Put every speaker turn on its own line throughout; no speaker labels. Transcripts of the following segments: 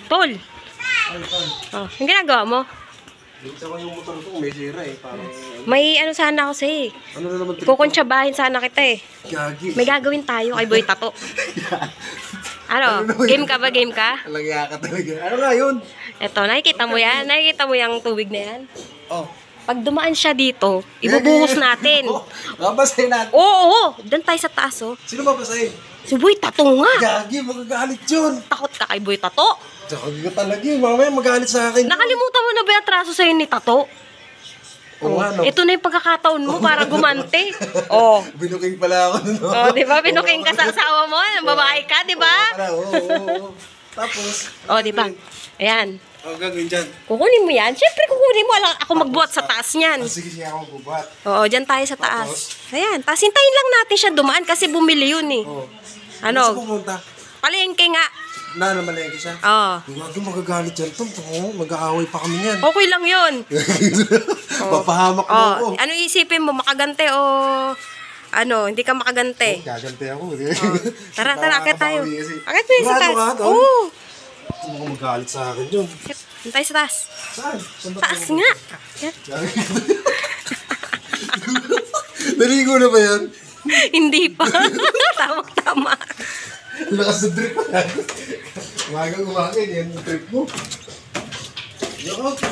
Tol.
Ay, tol.
Oh, yung ginagawa mo?
Dito ko yung motor ko, may sira eh. Parang...
May ano sana ako sa'yo eh.
Ano na naman trip?
Kukuntsabahin sana kita eh.
Gagi.
May gagawin tayo kay Boy Tato. Ano? Game ka ba? Game ka?
Talaga ka talaga. Ano nga yun?
Eto, nakikita mo yan? Nakikita mo yung tubig na yan?
Oh.
Pag dumaan siya dito, ibubuhos natin.
Babasahin natin.
Oo, doon tayo sa taas oh.
Sino babasahin?
Si Boy Tato nga.
Gagi, magagalit yun.
Takot ka kay Boy Tato?
Gagi ka talaga yun. Mamaya magalit sa akin.
Nakalimutan mo na ba yung atraso sa'yo ni Tato?
Oo nga, no?
Ito na yung pagkakataon mo para gumante. Oh.
Binuking pala ako nun.
Oh, di ba? Binuking ka sa asawa mo. Babae ka, di ba?
Oo. Tapos?
Oh, di ba? Ayan.
Ang gagawin dyan?
Kukunin mo yan. Siyempre, kukunin mo. Alam, ako magbuhat sa taas niyan.
Sige, siya ako bubat.
Oo, dyan tayo sa taas. Ayan. Tapos hintayin lang natin siya dumaan kasi bumili yun eh.
Oo. Saan
Ano?
pupunta?
Palengke nga.
Namalengke siya?
Oo.
Gagi, magagalit yan to. Mag-aaway pa kami yan.
Okay lang yun.
Papahamak mo ako.
Ano isipin mo? Makagante o... Ano, hindi ka makagante.
Gagante ako.
Tara, akit tayo. Akit mo yung sa taas.
Oo.
Oo.
Sino ko magalit sa akin yun?
Hintay sa taas.
Saan? Saan ba
Taas nga. Yan.
Naligo na ba yan?
Hindi pa. Tama.
Lakas na drip pa yan. Umaga, yan yung trip mo.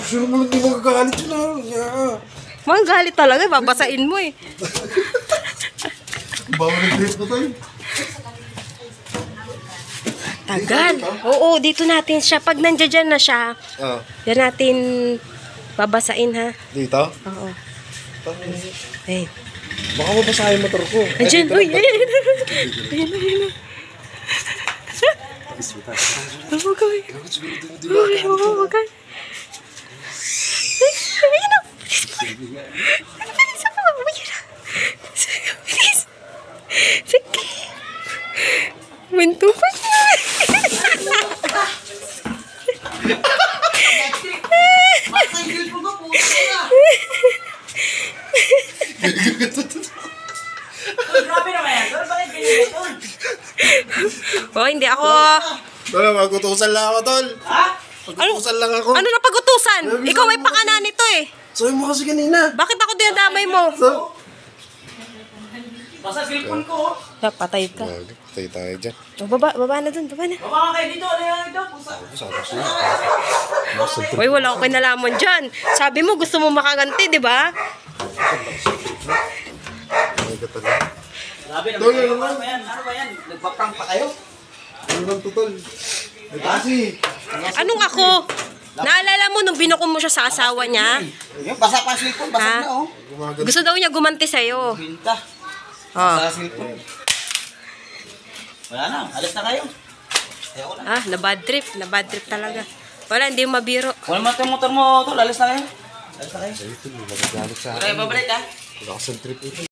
Sure mo lang di magagalit yun ah.
Mga galit talaga, babasain mo eh.
Bawal ng trip mo tayo.
Tagal. Oo, dito natin siya. Pag nandiyan na siya, yan natin babasain ha.
Dito?
Oo. Ayun.
Baka mabasahin yung motor ko.
Andiyan, uy. Ayun. Huwag ka. Huwag ka. Ayun na. Bilis ako. Bilis. Sige. Minto pa siya.
Grabe naman yan. Bakit ganyan ito?
Oh, hindi ako.
Tol, magutusan lang ako, tol.
Ha?
Magutusan lang ako.
Ano na pagutusan? Ikaw ay pakana nito eh.
Sabi mo kasi kanina.
Bakit ako dinadamay mo?
Basta cellphone ko.
Patay ka.
Patay tayo dyan.
Oh, baba na dun, baba na.
Baba ka kayo dito. Ano yan ito?
Uy, wala akong kinalaman dyan. Sabi mo, gusto mo makaganti, di ba?
Grabe naman
Tol,
kayo.
ano
Ano ba yan? Ano ba yan? Nagpa-prank pa kayo?
Ano nang tutol? Kasi.
Anong ako? Naalala mo nung binuko mo siya sa asawa niya?
Yung basa pa ang cellphone. Basa
Ha?
na oh.
Gusto daw niya gumanti sa'yo.
Binta.
Oh.
Basa cellphone. Wala na. Alis na kayo. Ayoko na.
Na bad trip talaga. Wala, hindi mo mabiro.
Wala mo yung motor mo. Tol, alis na kayo. Alis na kayo.
Ito, magagalit sa
Wala yung babalik ha.
Lakas ng trip ito.